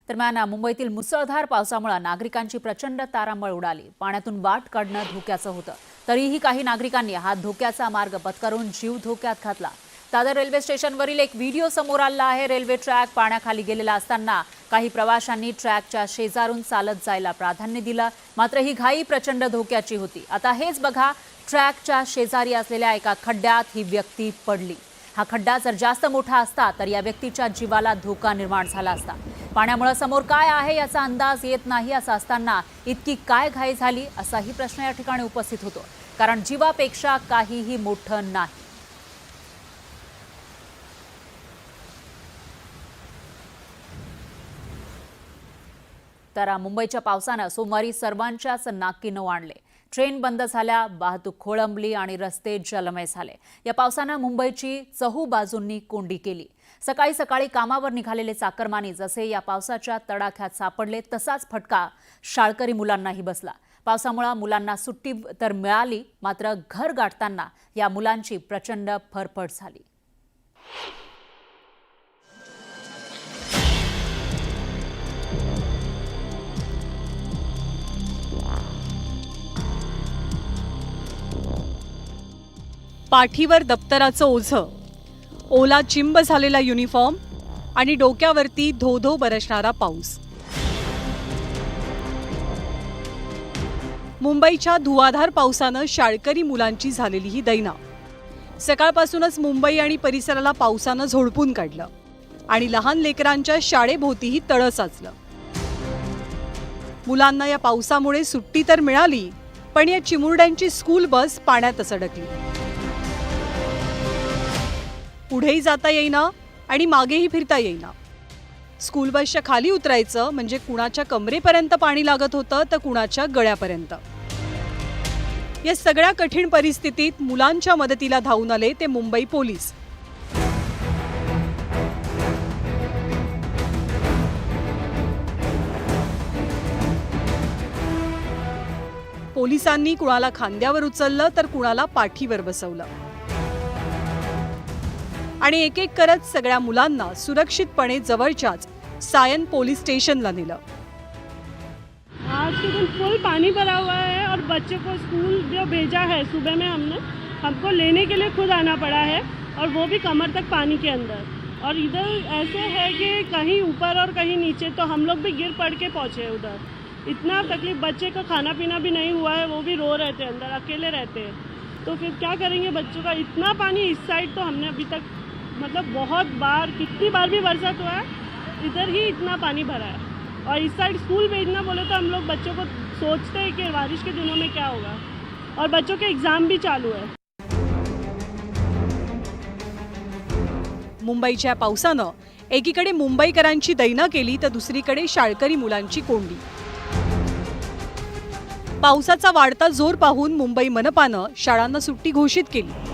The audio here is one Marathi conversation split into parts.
दरम्यान मुंबईतील मुसळधार पावसामुळे नागरिकांची प्रचंड तारांबळ उडाली। पाण्यातून वाट काढणं धोक्याचं होतं, तरीही काही नागरिकांनी हा धोक्याचा मार्ग पत्करून जीव धोक्यात घातला। दादर रेल्वे स्टेशनवरील एक व्हिडिओ समोर आला आहे। रेल्वे ट्रॅक पाण्याखाली गेलेला असताना काही प्रवाशांनी ट्रॅकच्या शेजारून चालत जायला प्राधान्य दिलं, मात्र ही घाई प्रचंड धोक्याची होती। आता हेच बघा, ट्रॅकच्या शेजारी असलेल्या एका खड्ड्यात ही व्यक्ती पडली। हा खड्डा जर जास्त मोठा असता तर या व्यक्तीच्या जीवाला धोका निर्माण झाला असता। पाण्यामुळे समोर काय आहे याचा अंदाज येत नाही, असं असताना इतकी काय घाई झाली असाही प्रश्न या ठिकाणी उपस्थित होतो, कारण जीवापेक्षा काहीही मोठं नाही। तर मुंबईच्या पावसानं सोमवारी सर्वांच्याच नाकीनऊ आणले। ट्रेन बंद झाल्या, वाहतूक खोळंबली आणि रस्ते जलमय झाले। या पावसानं मुंबईची चहूबाजूंनी कोंडी केली। सकाळी सकाळी कामावर निघालेले चाकरमानी जसे या पावसाच्या तडाख्यात सापडले, तसाच फटका शाळकरी मुलांनाही बसला। पावसामुळे मुलांना सुट्टी तर मिळाली, मात्र घर गाठताना या मुलांची प्रचंड फरफट झाली। पाठीवर दप्तराचं ओझं, ओला चिंब झालेला युनिफॉर्म आणि डोक्यावरती धो-धो बरसणारा पाऊस। मुंबईच्या धुवाधार पावसानं शाळकरी मुलांची झालेली ही दैना। सकाळपासूनच मुंबई आणि परिसराला पावसानं झोडपून काढलं आणि लहान लेकरांच्या शाळेभोवतीही तळं साचलं। मुलांना या पावसामुळे सुट्टी तर मिळाली, पण या चिमुरड्यांची स्कूल बस पाण्यातच अडकली। पुढेही जाता येईना आणि मागेही फिरता येईना। स्कूल बसच्या खाली उतरायचं म्हणजे कुणाच्या कमरेपर्यंत पाणी लागत होतं तर कुणाच्या गळ्यापर्यंत। या सगळ्या कठीण परिस्थितीत मुलांच्या मदतीला धावून आले ते मुंबई पोलीस। पोलिसांनी कुणाला खांद्यावर उचललं तर कुणाला पाठीवर बसवलं आणि एक एक करत सगळ्या मुलांना सुरक्षितपणे जवळच्याच सायन पोलीस स्टेशनला नेलं। आज तो दिन फुल पानी भरा हुआ है और बच्चे को स्कूल जो भेजा है सुबह में हमको लेने के लिए खुद आना पड़ा है, और वो भी कमर तक पानी के अंदर। और इधर ऐसे है कि कहीं ऊपर और कहीं नीचे, तो हम लोग भी गिर पड़ के पहुँचे उधर। इतना तकलीफ, बच्चे का खाना पीना भी नहीं हुआ है, वो भी रो रहे थे अंदर, अकेले रहते हैं, तो फिर क्या करेंगे बच्चों का। इतना पानी इस साइड तो हमने अभी तक मतलब बहुत बार, कितनी बार भी बरसात हुआ है, इधर ही इतना पानी भरा है। और इस साइड स्कूल भेजना बोले तो हम लोग बच्चों को सोचते हैं कि बारिश के दिनों में क्या होगा, और बच्चों के एग्जाम भी चालू है। मुंबईच्या पावसानं एकीकडे मुंबईकरांची दैना केली तर दुसरीकडे शाळकरी मुलांची कोंडी। पावसाचा वाढता जोर पाहून मुंबई मनपानं शाळांना सुट्टी घोषित केली,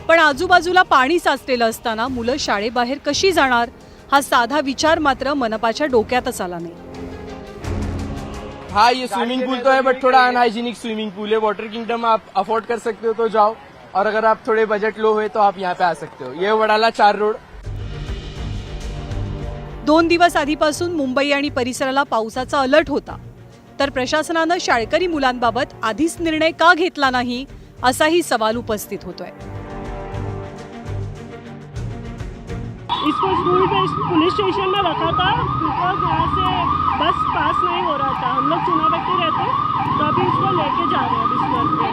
पण आजूबाजूला पाणी साचलेलं असताना मुलं शाळेबाहेर कशी जाणार हा साधा विचार मात्र मनपाच्या डोक्यातच आला नाही। हाँ, ये स्विमिंग पूल तो है, बट थोड़ा अनहाइजीनिक स्विमिंग पूल है। वाटर किंगडम आप अफोर्ड कर सकते हो तो जाओ, और अगर आप थोड़े बजट लो है तो आप यहाँ पे आ सकते हो। ये वडाला 4 रोड। 2 दिवस आधीपासून मुंबई आणि परिसराला पावसाचा अलर्ट होता, तर प्रशासनानं शाळकरी मुलांबाबत आधीच निर्णय का घेतला नाही असाही सवाल उपस्थित होतोय। इसको स्कूल पुलिस स्टेशन में रखा था, बिकॉज यहाँ से बस पास नहीं हो रहा था। हम लोग चुनावती रहते, तो अभी इसको लेके जा रहे हैं इस वक्त पे।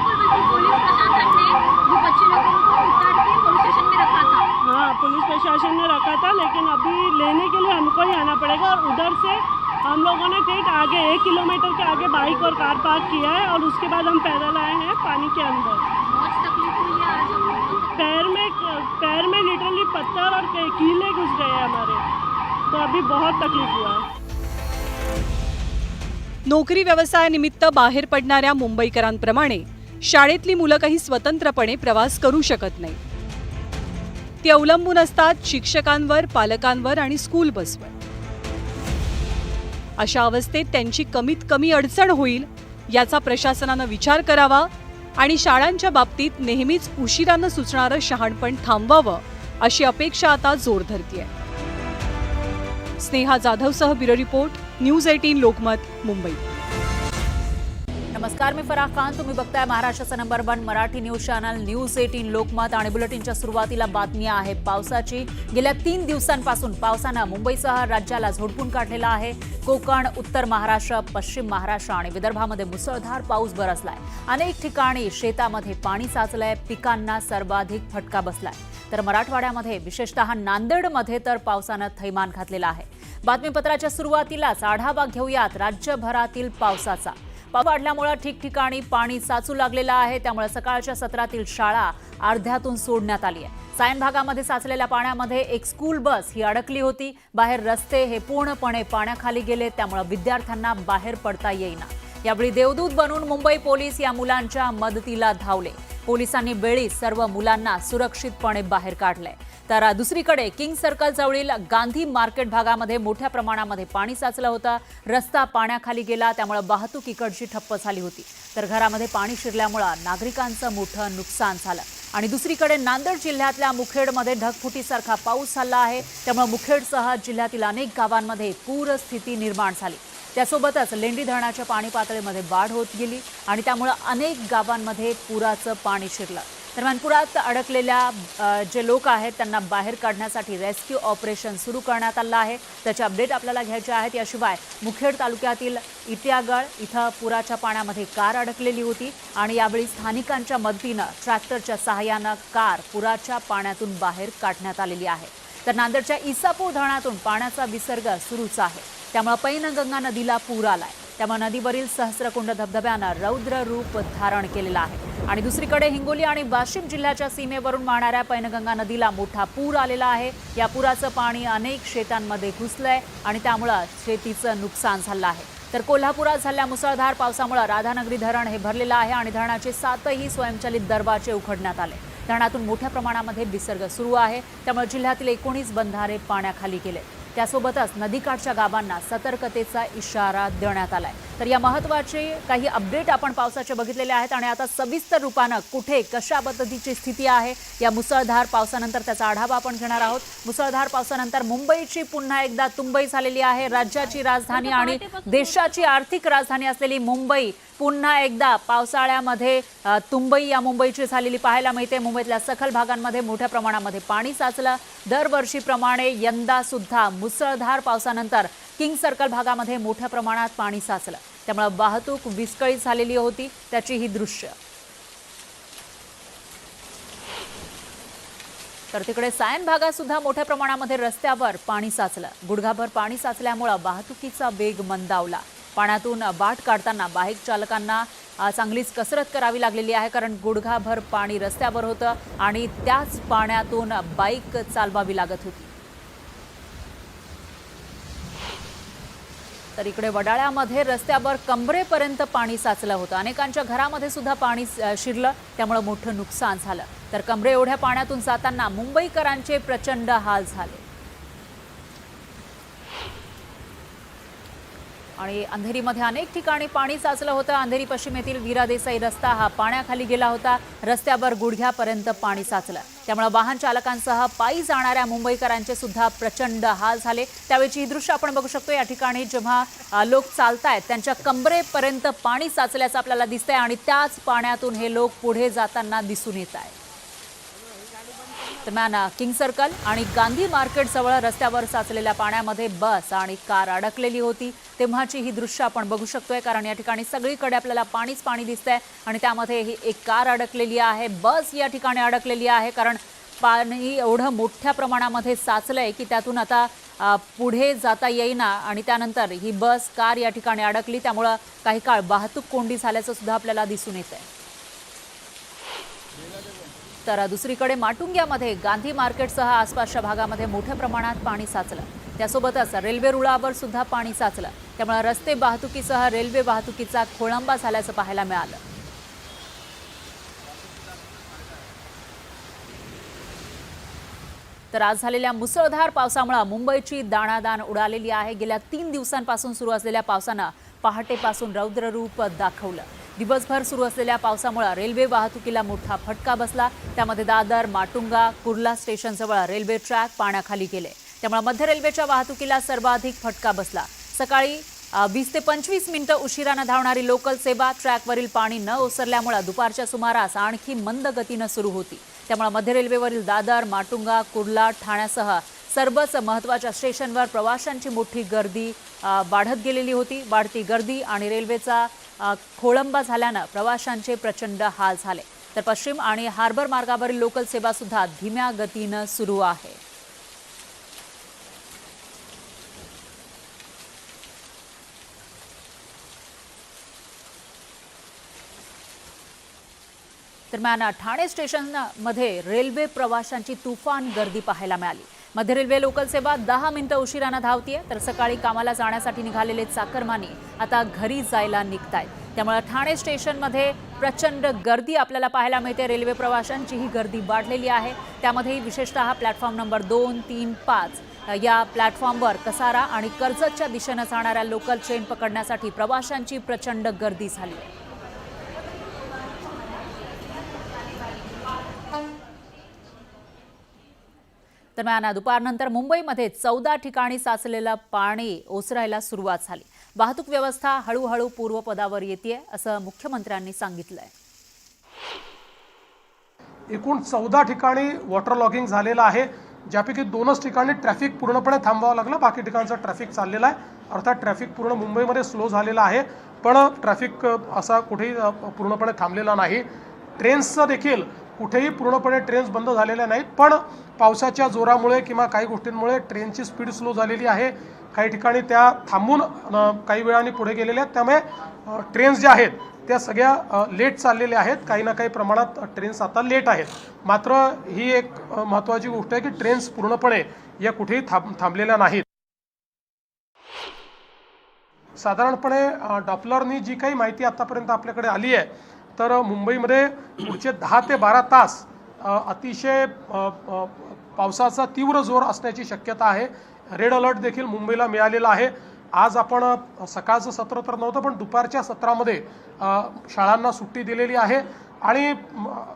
पुलिस प्रशासन ने वो बच्चे लोगों को उतार के पुलिस स्टेशन में रखा था। हाँ, पुलिस प्रशासन ने रखा था, लेकिन अभी लेने के लिए हमको ही आना पड़ेगा। और उधर से हम लोगों ने ठीक आगे 1 किलोमीटर के आगे बाइक और कार पार्क किया है, और उसके बाद हम पैदल आए हैं पानी के अंदर। बहुत तकलीफ हुई है आज हम लोगों को। पैर में लिटरली पत्थर और कीले घुस गए हैं हमारे, तो अभी बहुत तकलीफ हुआ है। नोकरी व्यवसायानिमित्त बाहेर पडणाऱ्या मुंबईकरांप्रमाणे शाळेतली मुलं काही स्वतंत्रपणे प्रवास करू शकत नाही। ती अवलंबून असतात शिक्षकांवर, पालकांवर आणि स्कूल बसवर। अशा अवस्थेत त्यांची कमीत कमी अडचण होईल याचा प्रशासनानं विचार करावा आणि शाळांच्या बाबतीत नेहमीच उशिरानं सुचणारं शहाणपण थांबवावं अशी अपेक्षा आता जोर धरतेय। स्नेहा जाधवसह bureau report, news 18 Lokmat, Mumbai. नमस्कार, मी फराह खान. तुम्ही बघताय महाराष्ट्राचा number 1 Marathi news channel news 18 Lokmat. आणि बुलेटिनच्या सुरुवातीला बातमी आहे पावसाची. गेल्या 3 दिवसांपासून पावसानं मुंबईसह राज्याला झोडपून काढलेला आहे. कोकण, उत्तर महाराष्ट्र, पश्चिम महाराष्ट्र आणि विदर्भामध्ये मुसळधार पाऊस बरसलाय. अनेक ठिकाणी शेतामध्ये पाणी साचलंय. पिकांना सर्वाधिक फटका बसलाय. तर मराठवाड्यामध्ये विशेषतः नांदेडमध्ये तर पावसानं थैमान घातलेलं आहे. बातमीपत्राच्या सुरुवातीलाच आढावा घेऊयात राज्यभरातील पावसाचा. पाऊस वाढल्यामुळे ठिकठिकाणी पाणी साचू लागलेलं आहे. त्यामुळे सकाळच्या सत्रातील शाळा अर्ध्यातून सोडण्यात आली आहे. सायन भागामध्ये साचलेल्या पाण्यामध्ये एक स्कूल बस ही अडकली होती. बाहेर रस्ते हे पूर्णपणे पाण्याखाली गेले. त्यामुळे विद्यार्थ्यांना बाहेर पडता येईना. यावेळी देवदूत बनून मुंबई पोलीस या मुलांच्या मदतीला धावले. पोलिसांनी वेळीच सर्व मुलांना सुरक्षितपणे बाहेर काढले. तर दुसरीकडे किंग सर्कल जवळील गांधी मार्केट भागामध्ये मोठ्या प्रमाणामध्ये पाणी साचलं होतं. रस्ता पाण्याखाली गेला. त्यामुळे वाहतूक इकडची ठप्प झाली होती. तर घरामध्ये पाणी शिरल्यामुळे नागरिकांचं मोठं नुकसान झालं. आणि दुसरीकडे नांदेड जिल्ह्यातल्या मुखेडमध्ये ढगफुटीसारखा पाऊस झाला आहे. त्यामुळे मुखेडसह जिल्ह्यातील अनेक गावांमध्ये पूरस्थिती निर्माण झाली. त्यासोबतच लेंडी धरणाच्या पाणी पातळीमध्ये वाढ होत गेली आणि त्यामुळे अनेक गावांमध्ये पुराचं पाणी शिरलं. दरम्यान पुरात अडकलेल्या जे लोक आहेत त्यांना बाहेर काढण्यासाठी रेस्क्यू ऑपरेशन सुरू करण्यात आलं आहे. त्याचे अपडेट आपल्याला घ्यायचे आहेत. याशिवाय मुखेड तालुक्यातील इटियागळ इथं पुराच्या पाण्यामध्ये कार अडकलेली होती आणि यावेळी स्थानिकांच्या मदतीनं ट्रॅक्टरच्या सहाय्यानं कार पुराच्या पाण्यातून बाहेर काढण्यात आलेली आहे. तर नांदेडच्या इसापूर धरणातून पाण्याचा विसर्ग सुरूच आहे. त्यामुळे पैनगंगा नदीला पूर आलाय. त्यामुळे नदीवरील सहस्रकुंड धबधब्यानं रौद्र रूप धारण केलेलं आहे. आणि दुसरीकडे हिंगोली आणि वाशिम जिल्ह्याच्या सीमेवरून वाहणाऱ्या पैनगंगा नदीला मोठा पूर आलेला आहे. या पुराचं पाणी अनेक शेतांमध्ये घुसलंय आणि त्यामुळे शेतीचं नुकसान झालं आहे. तर कोल्हापुरात झालेल्या मुसळधार पावसामुळे राधानगरी धरण हे भरलेलं आहे आणि धरणाचे 7ही स्वयंचलित दरवाजे उघडण्यात आले. धरणातून मोठ्या प्रमाणामध्ये विसर्ग सुरू आहे. त्यामुळे जिल्ह्यातील 19 बंधारे पाण्याखाली गेले. त्यासोबतच नदीकाठच्या गावांना सतर्कतेचा इशारा देण्यात आलाय. तर या महत्त्वाचे काही अपडेट आपण पावसाचे बघितलेले आहेत. आणि आता सविस्तर रूपानं कुठे कशा पद्धतीची स्थिती आहे या मुसळधार पावसानंतर त्याचा आढावा आपण घेणार आहोत. मुसळधार पावसानंतर मुंबईची पुन्हा एकदा तुंबई झालेली आहे. राज्याची राजधानी आणि देशाची आर्थिक राजधानी असलेली मुंबई पुन्हा एकदा पावसाळ्यामध्ये तुंबई या मुंबईची झालेली पाहायला मिळते. मुंबईतल्या सखल भागांमध्ये मोठ्या प्रमाणामध्ये पाणी साचलं. दरवर्षीप्रमाणे यंदा सुद्धा मुसळधार पावसानंतर किंग सर्कल भागामध्ये मोठ्या प्रमाणात पाणी साचलं. त्यामुळे वाहतूक विस्कळीत झालेली होती. त्याची ही दृश्य. तर तिकडे सायन भागात सुद्धा मोठ्या प्रमाणामध्ये रस्त्यावर पाणी साचलं. गुडघाभर पाणी साचल्यामुळे वाहतुकीचा वेग मंदावला. पाण्यातून वाट काढताना बाईक चालकांना चांगलीच कसरत करावी लागलेली आहे. कारण गुडघाभर पाणी रस्त्यावर होतं आणि त्याच पाण्यातून बाईक चालवावी लागत होती. तर इकडे वडाळ्यामध्ये रस्त्यावर कमरेपर्यंत पाणी साचलं होतं. अनेकांच्या घरामध्ये सुद्धा पाणी शिरलं. त्यामुळे मोठं नुकसान झालं. तर कमरे एवढ्या पाण्यातून जाताना मुंबईकरांचे प्रचंड हाल झाले. आणि अंधेरीमध्ये अनेक ठिकाणी पाणी साचलं होतं. अंधेरी पश्चिमेतील वीरा देसाई रस्ता हा पाण्याखाली गेला होता. रस्त्यावर गुडघ्यापर्यंत पाणी साचलं. त्यामुळे वाहन चालकांसह पायी जाणाऱ्या मुंबईकरांचे सुद्धा प्रचंड हाल झाले. त्यावेळची ही दृश्य आपण बघू शकतो. या ठिकाणी जेव्हा लोक चालतायत त्यांच्या कमरेपर्यंत पाणी साचल्याचं आपल्याला दिसतंय आणि त्याच पाण्यातून हे लोक पुढे जाताना दिसून येत आहेत. दरम्यान किंग सर्कल आणि गांधी मार्केट जवळ रस्त्यावर साचलेल्या पाण्यामध्ये बस आणि कार अडकलेली होती. तेव्हाची ही दृश्य आपण बघू शकतोय. कारण या ठिकाणी सगळीकडे आपल्याला पाणीच पाणी दिसतंय आणि त्यामध्ये ही एक कार अडकलेली आहे. बस या ठिकाणी अडकलेली आहे. कारण पाणी एवढं मोठ्या प्रमाणामध्ये साचलंय की त्यातून आता पुढे जाता येईना आणि त्यानंतर ही बस कार या ठिकाणी अडकली. त्यामुळं काही काळ वाहतूक कोंडी झाल्याचं सुद्धा आपल्याला दिसून येत आहे. तर दुसरीकडे माटुंग्यामध्ये गांधी मार्केटसह आसपासच्या भागामध्ये मोठ्या प्रमाणात पाणी साचलं. त्यासोबतच रेल्वे रुळावर सुद्धा पाणी साचलं. त्यामुळे रस्ते वाहतुकीसह रेल्वे वाहतुकीचा खोळंबा झाल्याचं पाहायला मिळालं. तर आज झालेल्या मुसळधार पावसामुळे मुंबईची दाणादाण उडालेली आहे. गेल्या 3 दिवसांपासून सुरू असलेल्या पावसानं पहाटेपासून रौद्र रूप दाखवलं. दिवसभर सुरू असलेल्या पावसामुळे रेल्वे वाहतुकीला मोठा फटका बसला. त्यामध्ये दादर, माटुंगा, कुर्ला स्टेशनजवळ रेल्वे ट्रॅक पाण्याखाली गेले. त्यामुळे मध्य रेल्वेच्या वाहतुकीला सर्वाधिक फटका बसला. सकाळी 20 ते 25 मिनिटं उशिरानं धावणारी लोकल सेवा ट्रॅकवरील पाणी न ओसरल्यामुळे दुपारच्या सुमारास आणखी मंद गतीनं सुरू होती. त्यामुळे मध्य रेल्वेवरील दादर, माटुंगा, कुर्ला, ठाण्यासह सर्वच महत्त्वाच्या स्टेशनवर प्रवाशांची मोठी गर्दी वाढत गेलेली होती. वाढती गर्दी आणि रेल्वेचा खोळंबा झाल्यानं प्रवाशांचे प्रचंड हाल झाले. तर पश्चिम आणि हार्बर मार्गावरील लोकल सेवा सुद्धा धीम्या गतीनं सुरू आहे. दरम्यान ठाणे स्टेशनमध्ये रेल्वे प्रवाशांची तुफान गर्दी पाहायला मिळाली. मध्य रेल्वे लोकल सेवा 10 मिनिटं उशिरानं धावतीये, तर सकाळी कामाला जाण्यासाठी निघालेले चाकरमानी आता घरी जायला निघतायत. त्यामुळे ठाणे स्टेशनमध्ये प्रचंड गर्दी आपल्याला पाहायला मिळते. रेल्वे प्रवाशांची ही गर्दी वाढलेली आहे. त्यामध्येही विशेषतः प्लॅटफॉर्म नंबर 2, 3, 5 या प्लॅटफॉर्मवर कसारा आणि कर्जतच्या दिशेनं जाणाऱ्या लोकल ट्रेन पकडण्यासाठी प्रवाशांची प्रचंड गर्दी झाली आहे. दरम्यान दुपारनंतर मुंबईमध्ये 14 ठिकाणी साचलेलं पाणी ओसरायला सुरुवात झाली. वाहतूक व्यवस्था हळूहळू पूर्वपदावर येते असं मुख्यमंत्र्यांनी सांगितलंय. एकूण 14 ठिकाणी वॉटर लॉगिंग झालेलं आहे, ज्यापैकी 2च ठिकाणी ट्रॅफिक पूर्णपणे थांबवावं लागलं. बाकी ठिकाणचं ट्रॅफिक चाललेलं आहे. अर्थात ट्रॅफिक पूर्ण मुंबईमध्ये स्लो झालेला आहे, पण ट्रॅफिक असा कुठेही पूर्णपणे थांबलेला नाही. ट्रेन्सचं देखील कुठेही पूर्णपणे ट्रेन्स बंद झालेल्या नाहीत, पण पावसाच्या जोरामुळे किंवा काही गोष्टींमुळे ट्रेनची स्पीड स्लो झालेली आहे. काही ठिकाणी त्या थांबून काही वेळाने पुढे गेलेल्या आहेत. त्यामुळे ट्रेन्स ज्या आहेत त्या सगळ्या लेट चाललेल्या आहेत. काही ना काही प्रमाणात ट्रेन्स आता लेट आहेत. मात्र ही एक महत्त्वाची गोष्ट आहे की ट्रेन्स पूर्णपणे या कुठेही थांबलेल्या नाहीत. साधारणपणे डॉपलरनी जी काही माहिती आतापर्यंत आपल्याकडे आली आहे, तर मुंबईमध्ये पुढचे 10 ते 12 तास अतिशय पावसाचा तीव्र जोर असण्याची शक्यता आहे. रेड अलर्ट देखील मुंबईला मिळालेला आहे. आज आपण सकाळचं सत्र तर नव्हतं, पण दुपारच्या सत्रामध्ये शाळांना सुट्टी दिलेली आहे. आणि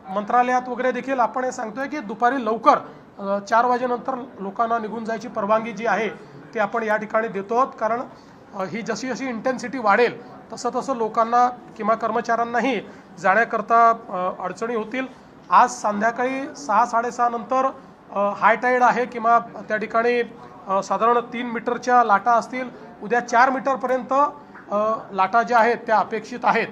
मंत्रालयात वगैरे देखील आपण हे सांगतोय की दुपारी लवकर 4 वाजेनंतर लोकांना निघून जायची परवानगी जी आहे ती आपण या ठिकाणी देतो आहोत. कारण ही जशी जशी इंटेन्सिटी वाढेल तसं तसं लोकांना किंवा कर्मचाऱ्यांनाही जाण्याकरता अडचणी होतील. आज संध्याकाळी 6-6:30 नंतर हाय टाईड आहे किंवा त्या ठिकाणी साधारण 3 मीटरच्या लाटा असतील. उद्या 4 मीटरपर्यंत लाटा ज्या आहेत त्या अपेक्षित आहेत.